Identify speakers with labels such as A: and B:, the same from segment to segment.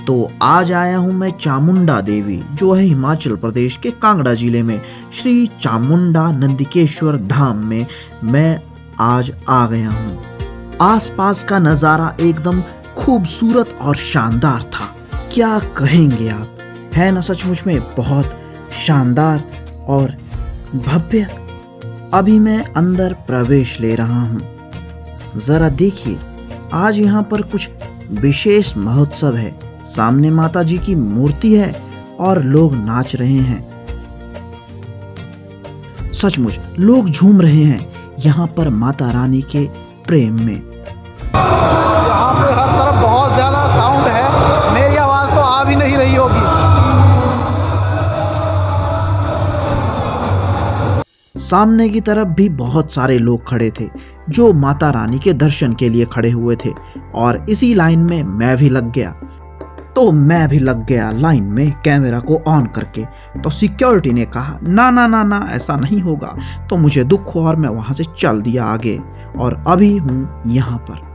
A: तो आज आया हूँ मैं चामुंडा देवी, जो है हिमाचल प्रदेश के कांगड़ा जिले में श्री चामुंडा नंदिकेश्वर धाम में मैं आज आ गया हूँ। आसपास का नज़ारा एकदम खूबसूरत और शानदार था। क्या कहेंगे आप, है ना सचमुच में बहुत शानदार और भव्य। अभी मैं अंदर प्रवेश ले रहा हूँ। जरा देखिए, आज यहाँ पर कुछ विशेष महोत्सव है। सामने माता जी की मूर्ति है और लोग नाच रहे हैं। सचमुच लोग झूम रहे हैं यहाँ पर माता रानी के प्रेम में।
B: यहाँ पे हर तरफ बहुत ज़्यादा साउंड है, मेरी आवाज़ तो आ भी नहीं रही होगी।
A: सामने की तरफ भी बहुत सारे लोग खड़े थे जो माता रानी के दर्शन के लिए खड़े हुए थे, और इसी लाइन में मैं भी लग गया। तो मैं भी लग गया लाइन में कैमरा को ऑन करके। तो सिक्योरिटी ने कहा ना ना ना ना, ऐसा नहीं होगा। तो मुझे दुख हुआ और मैं वहां से चल दिया आगे, और अभी हूँ यहाँ पर।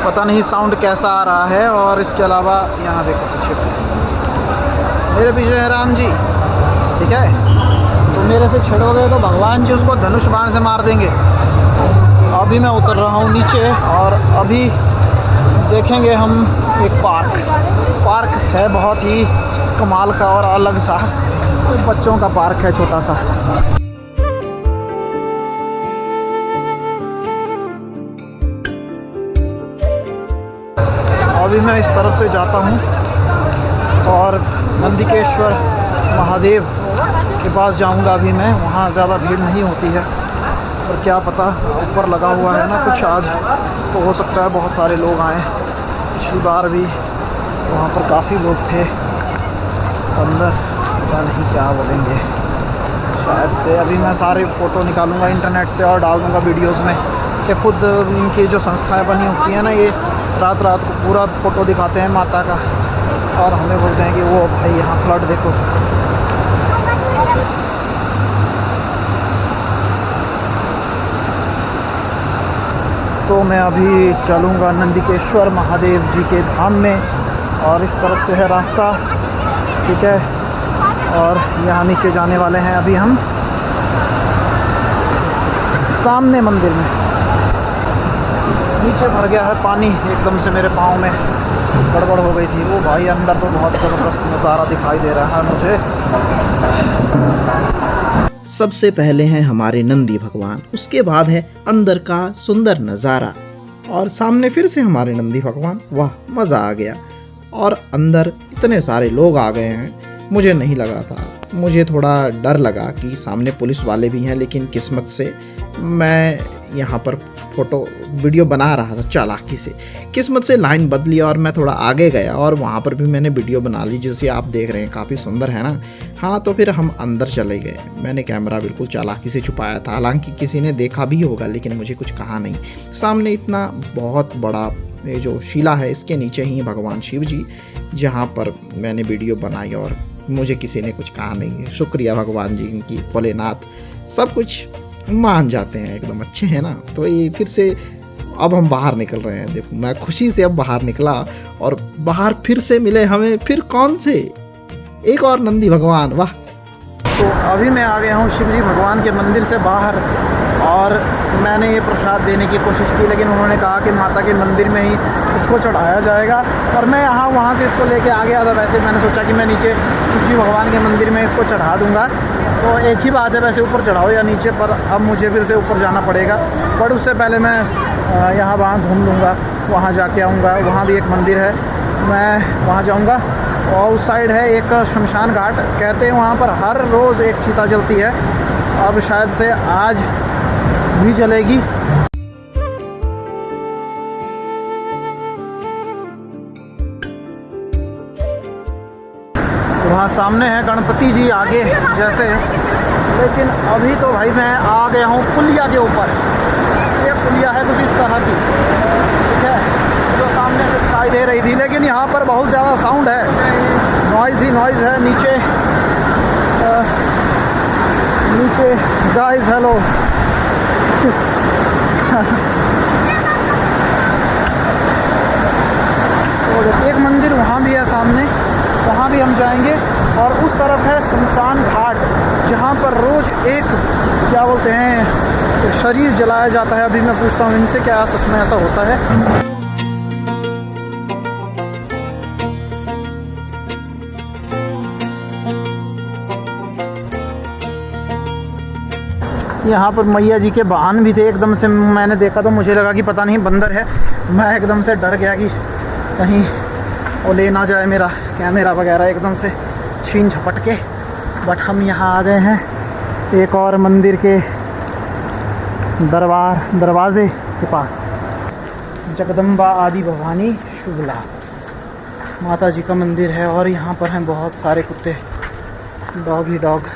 B: पता नहीं साउंड कैसा आ रहा है। और इसके अलावा यहाँ देखो पीछे, मेरे पीछे है राम जी, ठीक है। तो मेरे से छिड़ोगे तो भगवान जी उसको धनुष बाण से मार देंगे। अभी मैं उतर रहा हूँ नीचे, और अभी देखेंगे हम एक पार्क है, बहुत ही कमाल का और अलग सा। बच्चों का पार्क है छोटा सा। अभी मैं इस तरफ से जाता हूँ और नंदिकेश्वर महादेव के पास जाऊँगा। अभी मैं वहाँ ज़्यादा भीड़ नहीं होती है, और क्या पता ऊपर लगा हुआ है ना कुछ आज, तो हो सकता है बहुत सारे लोग आए। पिछली बार भी वहाँ पर काफ़ी लोग थे अंदर, पता नहीं क्या बोलेंगे शायद से। अभी मैं सारे फ़ोटो निकालूंगा इंटरनेट से और डाल दूँगा वीडियोज़ में, कि खुद इनकी जो संस्थाएं बनी होती हैं ना, ये रात रात को पूरा फ़ोटो दिखाते हैं माता का, और हमें बोलते हैं कि वो भाई यहाँ फ्लड देखो। तो मैं अभी चलूँगा नंदिकेश्वर महादेव जी के धाम में, और इस तरफ से है रास्ता, ठीक है। और यहाँ नीचे जाने वाले हैं अभी हम, सामने मंदिर में। नीचे भर गया है पानी एकदम से, मेरे पाँव में गड़बड़ हो गई थी। वो भाई अंदर तो बहुत ज़बरदस्त नज़ारा दिखाई दे रहा है मुझे।
A: सबसे पहले हैं हमारे नंदी भगवान, उसके बाद है अंदर का सुंदर नज़ारा, और सामने फिर से हमारे नंदी भगवान। वाह, मज़ा आ गया। और अंदर इतने सारे लोग आ गए हैं, मुझे नहीं लगा था। मुझे थोड़ा डर लगा कि सामने पुलिस वाले भी हैं, लेकिन किस्मत से मैं यहाँ पर वीडियो बना रहा था चालाकी से। किस्मत से लाइन बदली और मैं थोड़ा आगे गया, और वहाँ पर भी मैंने वीडियो बना ली, जिसे आप देख रहे हैं। काफ़ी सुंदर है ना। हाँ, तो फिर हम अंदर चले गए। मैंने कैमरा बिल्कुल चालाकी से छुपाया था, हालांकि किसी ने देखा भी होगा, लेकिन मुझे कुछ कहा नहीं। सामने इतना बहुत बड़ा ये जो शिला है, इसके नीचे ही भगवान शिव जी, जहाँ पर मैंने वीडियो बनाई, और मुझे किसी ने कुछ कहा नहीं है। शुक्रिया भगवान जी, इनकी भोलेनाथ सब कुछ मान जाते हैं, एकदम अच्छे हैं ना। तो ये फिर से अब हम बाहर निकल रहे हैं। देखो, मैं खुशी से अब बाहर निकला, और बाहर फिर से मिले हमें फिर कौन से एक और नंदी भगवान। वाह।
B: तो अभी मैं आ गया हूँ शिव जी भगवान के मंदिर से बाहर, और मैंने ये प्रसाद देने की कोशिश की, लेकिन उन्होंने कहा कि माता के मंदिर में ही इसको चढ़ाया जाएगा। और मैं वहाँ से इसको लेके आ गया था। वैसे मैंने सोचा कि मैं नीचे शिव जी भगवान के मंदिर में इसको चढ़ा दूँगा, तो एक ही बात है वैसे ऊपर चढ़ाओ या नीचे, पर अब मुझे फिर से ऊपर जाना पड़ेगा। बट उससे पहले मैं यहाँ वहाँ घूम लूँगा, वहाँ जाके आऊँगा। वहाँ भी एक मंदिर है, मैं वहाँ जाऊँगा। और उस साइड है एक शमशान घाट, कहते हैं वहाँ पर हर रोज़ एक चिता जलती है। अब शायद से आज भी जलेगी। वहाँ सामने है गणपति जी आगे जैसे, लेकिन अभी तो भाई मैं आ गया हूँ पुलिया के ऊपर। ये पुलिया है कुछ इस तरह की, ठीक है, जो सामने से दिखाई दे रही थी। लेकिन यहाँ पर बहुत ज़्यादा साउंड है, नॉइज़ ही नॉइज़ है नीचे। नीचे गाइस हेलो। तो एक मंदिर वहाँ भी है सामने, वहाँ भी हम जाएंगे। और उस तरफ है शमशान घाट, जहाँ पर रोज़ एक क्या बोलते हैं शरीर जलाया जाता है। अभी मैं पूछता हूँ इनसे क्या सच में ऐसा होता है। यहाँ पर मैया जी के वाहन भी थे। एकदम से मैंने देखा तो मुझे लगा कि पता नहीं बंदर है। मैं एकदम से डर गया कि कहीं वो ले ना जाए मेरा कैमरा वगैरह, एकदम से छीन झपट के। बट हम यहाँ आ गए हैं एक और मंदिर के दरवाजे के पास। जगदम्बा आदि भवानी शुभला माता जी का मंदिर है। और यहाँ पर हैं बहुत सारे कुत्ते, डॉग ही डॉग।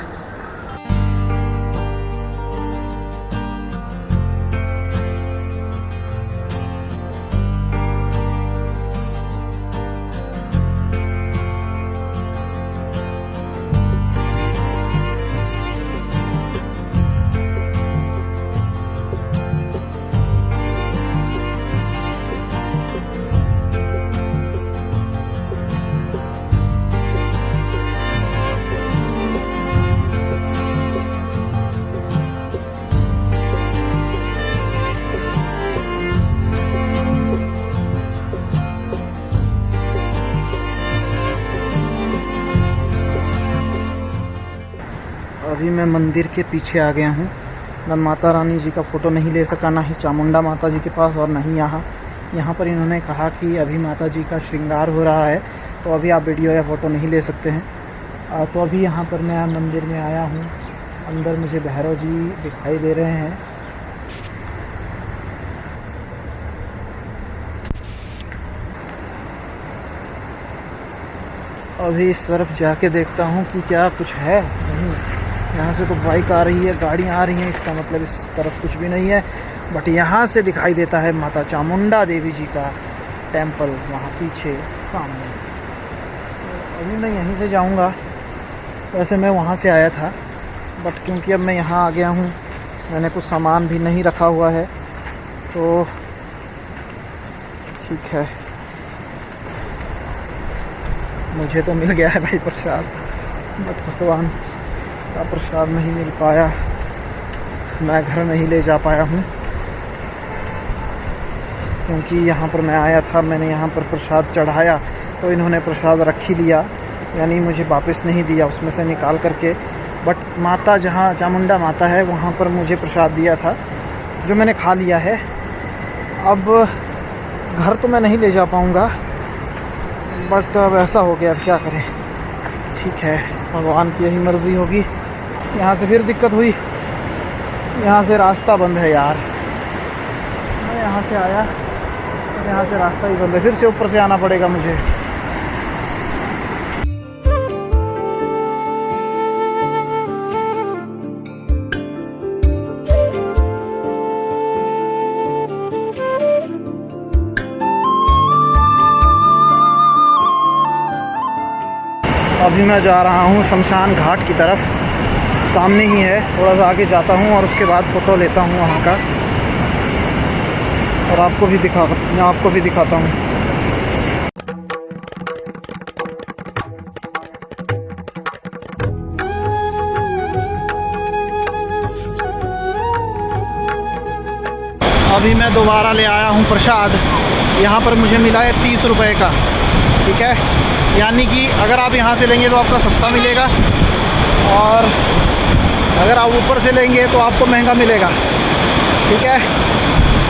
B: अभी मैं मंदिर के पीछे आ गया हूँ। मैं माता रानी जी का फ़ोटो नहीं ले सका, ना ही चामुंडा माता जी के पास और नहीं यहाँ पर इन्होंने कहा कि अभी माता जी का श्रृंगार हो रहा है, तो अभी आप वीडियो या फ़ोटो नहीं ले सकते हैं। तो अभी यहाँ पर मैं मंदिर में आया हूँ। अंदर मुझे भैरव जी दिखाई दे रहे हैं। अभी इस तरफ जाके देखता हूँ कि क्या कुछ है। नहीं, यहाँ से तो बाइक आ रही है, गाड़ियाँ आ रही हैं, इसका मतलब इस तरफ कुछ भी नहीं है। बट यहाँ से दिखाई देता है माता चामुंडा देवी जी का टेंपल वहाँ पीछे सामने। तो अभी मैं यहीं से जाऊँगा। वैसे मैं वहाँ से आया था, बट क्योंकि अब मैं यहाँ आ गया हूँ, मैंने कुछ सामान भी नहीं रखा हुआ है, तो ठीक है। मुझे तो मिल गया है भाई प्रसाद, बट भगवान का प्रसाद नहीं मिल पाया। मैं घर नहीं ले जा पाया हूँ, क्योंकि यहाँ पर मैं आया था, मैंने यहाँ पर प्रसाद चढ़ाया तो इन्होंने प्रसाद रख ही लिया, यानी मुझे वापस नहीं दिया उसमें से निकाल करके। बट माता जहाँ चामुंडा माता है वहाँ पर मुझे प्रसाद दिया था, जो मैंने खा लिया है। अब घर तो मैं नहीं ले जा पाऊँगा, बट अब ऐसा हो गया, अब क्या करें। ठीक है, भगवान की यही मर्ज़ी होगी। यहाँ से फिर दिक्कत हुई, यहाँ से रास्ता बंद है यार। मैं यहाँ से आया, यहाँ से रास्ता ही बंद है, फिर से ऊपर से आना पड़ेगा मुझे। अभी मैं जा रहा हूँ शमशान घाट की तरफ, सामने ही है। थोड़ा सा आगे जाता हूँ और उसके बाद फ़ोटो लेता हूँ वहाँ का, और आपको भी दिखाता हूँ। अभी मैं दोबारा ले आया हूँ प्रसाद। यहाँ पर मुझे मिला है 30 रुपए का, ठीक है। यानी कि अगर आप यहाँ से लेंगे तो आपका सस्ता मिलेगा, और अगर आप ऊपर से लेंगे तो आपको महंगा मिलेगा, ठीक है।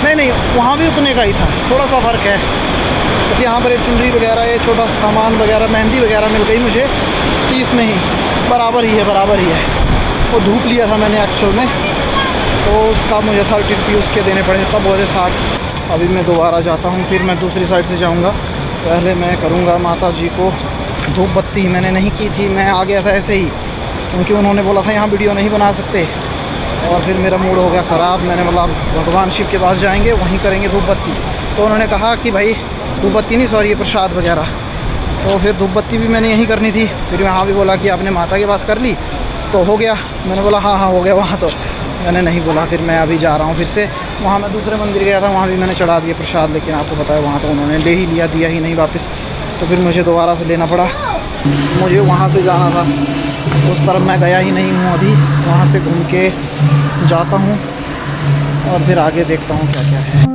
B: नहीं, वहाँ भी उतने का ही था, थोड़ा सा फ़र्क है। बस यहाँ पर एक चुनरी वगैरह, ये छोटा सामान वगैरह, मेहंदी वगैरह मिल गई मुझे 30 में ही। बराबर ही है। वो धूप लिया था मैंने एक्चुअल में, तो उसका मुझे 30 रुपये उसके देने पड़े, तब बोले 60। अभी मैं दोबारा जाता हूँ, फिर मैं दूसरी साइड से जाऊँगा। पहले मैं करूँगा माता जी को धूप बत्ती। मैंने नहीं की थी, मैं आ गया था ऐसे ही, क्योंकि उन्होंने बोला था यहाँ वीडियो नहीं बना सकते, और फिर मेरा मूड हो गया ख़राब। मैंने बोला भगवान शिव के पास जाएंगे, वहीं करेंगे धूप बत्ती। तो उन्होंने कहा कि भाई धूप बत्ती नहीं, सॉरी, ये प्रसाद वगैरह। तो फिर धूप बत्ती भी मैंने यहीं करनी थी। फिर वहाँ भी बोला कि आपने माता के पास कर ली, तो हो गया। मैंने बोला हाँ हाँ हो गया वहाँ, तो मैंने नहीं बोला। फिर मैं अभी जा रहा हूँ फिर से वहाँ। मैं दूसरे मंदिर गया था, वहाँ भी मैंने चढ़ा दिया प्रसाद, लेकिन आपको पता है वहाँ तो उन्होंने ले ही लिया, दिया ही नहीं वापस। तो फिर मुझे दोबारा से लेना पड़ा। मुझे वहाँ से जाना था, उस तरफ मैं गया ही नहीं हूँ अभी। वहाँ से घूम के जाता हूँ और फिर आगे देखता हूँ क्या क्या है।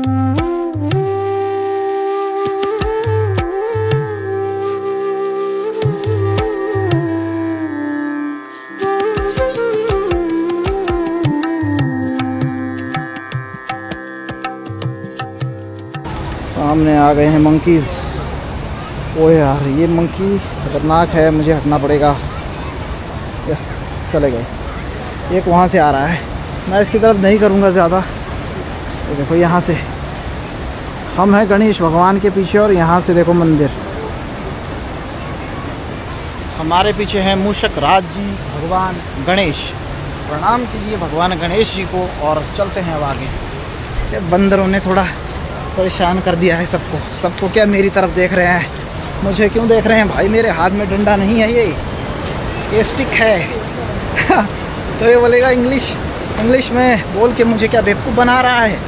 B: सामने आ गए हैं मंकीज़। ओह यार, ये मंकी खतरनाक है, मुझे हटना पड़ेगा। यस, चले गए। एक वहाँ से आ रहा है, मैं इसकी तरफ नहीं करूँगा ज़्यादा। तो देखो यहाँ से हम हैं गणेश भगवान के पीछे, और यहाँ से देखो मंदिर। हमारे पीछे है मूषक राज जी भगवान गणेश। प्रणाम कीजिए भगवान गणेश जी को, और चलते हैं अब आगे। ये बंदरों ने थोड़ा परेशान कर दिया है सबको क्या मेरी तरफ देख रहे हैं? मुझे क्यों देख रहे हैं भाई? मेरे हाथ में डंडा नहीं है, ये स्टिक है। तो ये बोलेगा इंग्लिश में बोल के मुझे क्या बेवकूफ़ बना रहा है?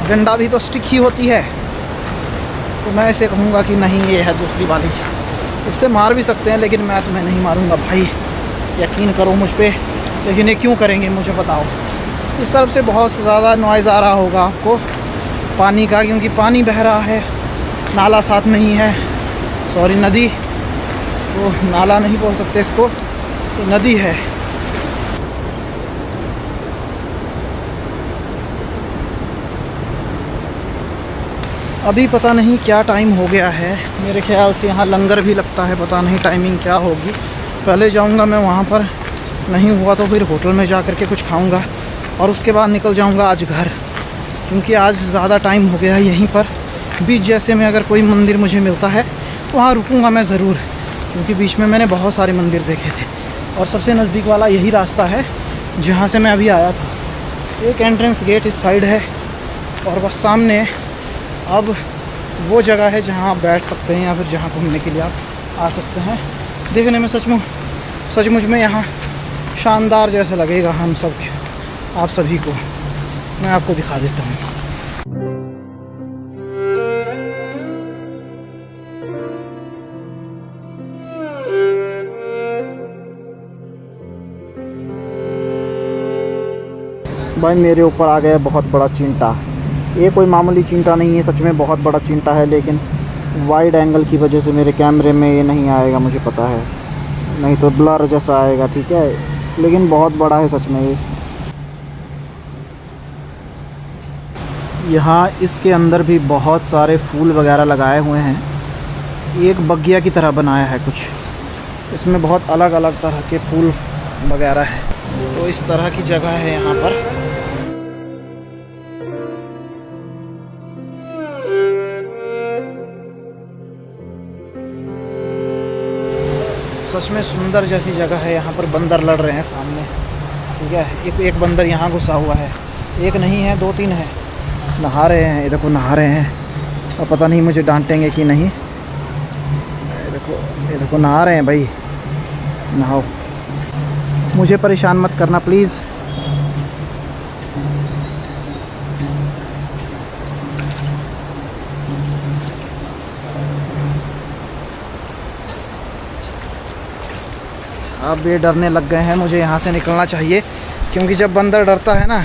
B: डंडा भी तो स्टिक ही होती है। तो मैं ऐसे कहूँगा कि नहीं, ये है दूसरी वाली। इससे मार भी सकते हैं, लेकिन मैं तुम्हें नहीं मारूँगा भाई, यकीन करो मुझ पर। लेकिन ये क्यों करेंगे मुझे बताओ? इस तरफ से बहुत ज़्यादा नॉइज़ आ रहा होगा आपको पानी का, क्योंकि पानी बह रहा है। नाला साथ में ही है, सॉरी नदी, तो नाला नहीं बोल सकते इसको, तो नदी है। अभी पता नहीं क्या टाइम हो गया है, मेरे ख्याल से यहाँ लंगर भी लगता है, पता नहीं टाइमिंग क्या होगी। पहले जाऊँगा मैं वहाँ पर, नहीं हुआ तो फिर होटल में जा कर के कुछ खाऊँगा, और उसके बाद निकल जाऊँगा आज घर, क्योंकि आज ज़्यादा टाइम हो गया है। यहीं पर बीच जैसे में अगर कोई मंदिर मुझे मिलता है तो वहाँ रुकूँगा मैं ज़रूर, क्योंकि बीच में मैंने बहुत सारे मंदिर देखे थे, और सबसे नज़दीक वाला यही रास्ता है जहाँ से मैं अभी आया था। एक एंट्रेंस गेट इस साइड है, और बस सामने अब वो जगह है जहाँ आप बैठ सकते हैं, या फिर जहाँ घूमने के लिए आप आ सकते हैं। देखने में सचमुच में यहाँ शानदार जैसा लगेगा आप सभी को। मैं आपको दिखा देता हूँ। भाई मेरे ऊपर आ गया बहुत बड़ा चींटा। ये कोई मामूली चींटा नहीं है, सच में बहुत बड़ा चींटा है, लेकिन वाइड एंगल की वजह से मेरे कैमरे में ये नहीं आएगा, मुझे पता है, नहीं तो ब्लर जैसा आएगा, ठीक है। लेकिन बहुत बड़ा है सच में ये। यहाँ इसके अंदर भी बहुत सारे फूल वगैरह लगाए हुए हैं, एक बगिया की तरह बनाया है कुछ। इसमें बहुत अलग अलग तरह के फूल वगैरह है, तो इस तरह की जगह है यहाँ पर। सच में सुंदर जैसी जगह है। यहाँ पर बंदर लड़ रहे हैं सामने, ठीक है। एक बंदर यहाँ घुसा हुआ है, एक नहीं है, 2-3 है। नहा रहे हैं, ये देखो नहा रहे हैं, और पता नहीं मुझे डांटेंगे कि नहीं। ये देखो नहा रहे हैं भाई, नहाओ, मुझे परेशान मत करना प्लीज़। अब ये डरने लग गए हैं, मुझे यहाँ से निकलना चाहिए, क्योंकि जब बंदर डरता है ना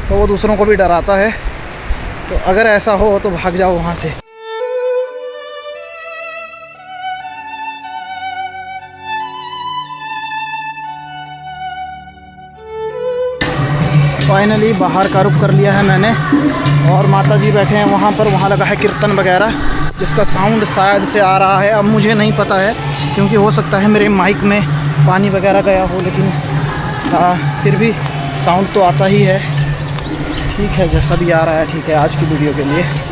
B: तो वो दूसरों को भी डराता है। तो अगर ऐसा हो तो भाग जाओ वहाँ से। फाइनली बाहर का रुख कर लिया है मैंने, और माता जी बैठे हैं वहाँ पर। वहाँ लगा है कीर्तन वगैरह, जिसका साउंड शायद से आ रहा है, अब मुझे नहीं पता है, क्योंकि हो सकता है मेरे माइक में पानी वगैरह गया हो, लेकिन फिर भी साउंड तो आता ही है। ठीक है, जैसा भी आ रहा है ठीक है आज की वीडियो के लिए।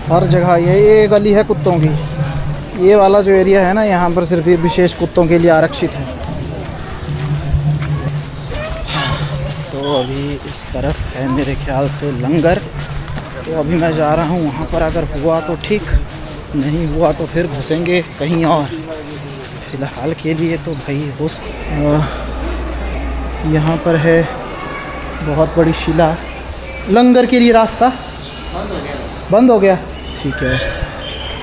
B: हर जगह ये गली है कुत्तों की। ये वाला जो एरिया है ना, यहाँ पर सिर्फ ये विशेष कुत्तों के लिए आरक्षित है। तो अभी इस तरफ है मेरे ख्याल से लंगर। तो अभी मैं जा रहा हूँ वहाँ पर, अगर हुआ तो ठीक, नहीं हुआ तो फिर घुसेंगे कहीं और। फ़िलहाल के लिए तो भाई यहाँ पर है बहुत बड़ी शिला। लंगर के लिए रास्ता बंद हो गया। ठीक है,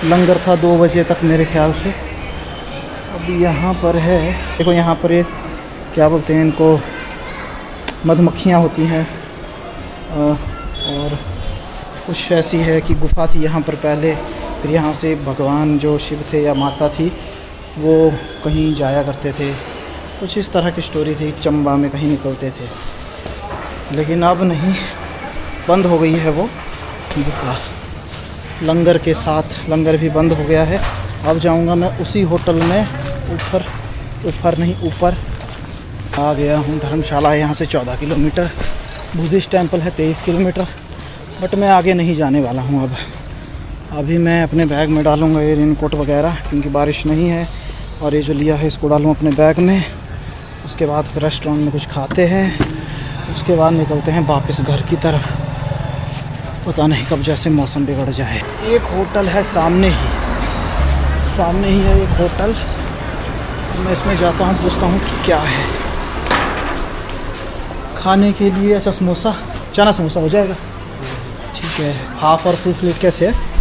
B: लंगर था 2 बजे तक मेरे ख्याल से। अभी यहाँ पर है, देखो यहाँ पर ये क्या बोलते हैं इनको, मधुमक्खियाँ होती हैं। और कुछ ऐसी है कि गुफा थी यहाँ पर पहले, फिर यहाँ से भगवान जो शिव थे या माता थी वो कहीं जाया करते थे। कुछ इस तरह की स्टोरी थी, चंबा में कहीं निकलते थे, लेकिन अब नहीं, बंद हो गई है वो गुफा। लंगर के साथ लंगर भी बंद हो गया है। अब जाऊंगा मैं उसी होटल में, ऊपर आ गया हूँ। धर्मशाला है यहाँ से 14 किलोमीटर। बुद्धिस्ट टेम्पल है 23 किलोमीटर। बट मैं आगे नहीं जाने वाला हूँ अब। अभी मैं अपने बैग में डालूँगा ये रेनकोट वगैरह, क्योंकि बारिश नहीं है। और ये जो लिया है इसको डालूँ अपने बैग में। उसके बाद रेस्टोरेंट में कुछ खाते हैं, उसके बाद निकलते हैं वापस घर की तरफ। पता नहीं कब जैसे मौसम बिगड़ जाए। एक होटल है सामने ही है एक होटल। मैं इसमें जाता हूँ, पूछता हूँ कि क्या है खाने के लिए। अच्छा, समोसा, चना समोसा हो जाएगा। ठीक है, हाफ़ और फुल प्लेट कैसे है?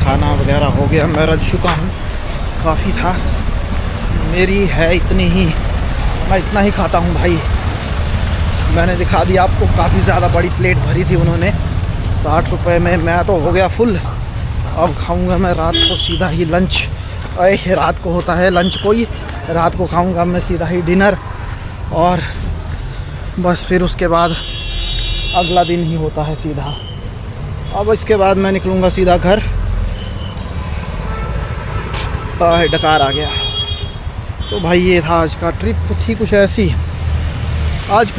B: खाना वगैरह हो गया, मैं रज चुका हूँ, काफ़ी था। मेरी है इतनी ही, मैं इतना ही खाता हूँ भाई। मैंने दिखा दिया आपको, काफ़ी ज़्यादा बड़ी प्लेट भरी थी उन्होंने 60 रुपये में। मैं तो हो गया फुल। अब खाऊंगा मैं रात को सीधा ही लंच। अरे रात को होता है लंच कोई, रात को खाऊंगा मैं सीधा ही डिनर। और बस फिर उसके बाद अगला दिन ही होता है सीधा। अब इसके बाद मैं निकलूँगा सीधा घर। डकार आ गया। तो भाई ये था आज का ट्रिप, थी कुछ ऐसी। आज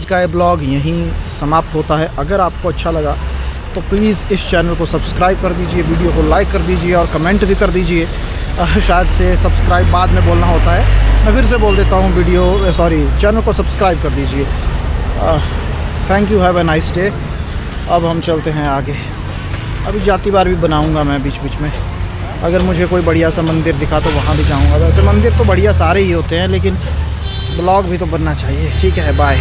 B: का ये ब्लॉग यहीं समाप्त होता है। अगर आपको अच्छा लगा तो प्लीज़ इस चैनल को सब्सक्राइब कर दीजिए, वीडियो को लाइक कर दीजिए और कमेंट भी कर दीजिए। शायद से सब्सक्राइब बाद में बोलना होता है, मैं फिर से बोल देता हूँ, चैनल को सब्सक्राइब कर दीजिए। Thank you, have a nice day. अब हम चलते हैं आगे। अभी जाती बार भी बनाऊंगा मैं बीच बीच में। अगर मुझे कोई बढ़िया सा मंदिर दिखा तो वहाँ भी जाऊंगा। वैसे मंदिर तो बढ़िया सारे ही होते हैं, लेकिन ब्लॉग भी तो बनना चाहिए। ठीक है, बाय।